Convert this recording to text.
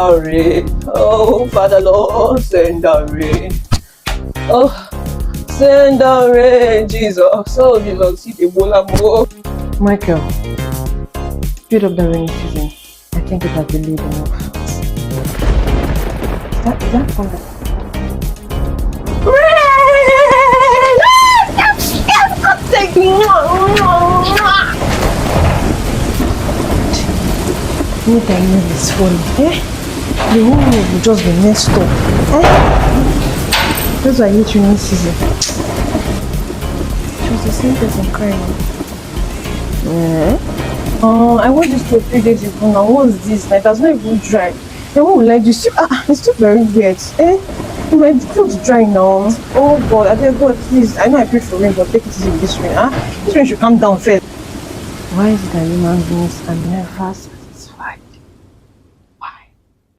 down rain. Oh, Father Lord, send down rain. Oh, send down rain, Jesus. Oh, Jesus, see the bola mo. Michael, speed up the rainy season. I think it has delayed enough. Is that thunder? Take me. What I know is funny, eh? The whole world will just be messed up, eh? That's why I hate rainy season. She was the same person crying. I watched this for 3 days ago now. What's this? Like, that's not even dry. And what will I do? It's still very wet, eh? My clothes dry now. Oh God, I tell God, please. I know I prayed for rain, but take it easy with this rain, huh? This rain should calm down first. Why is it that human beings can never fast?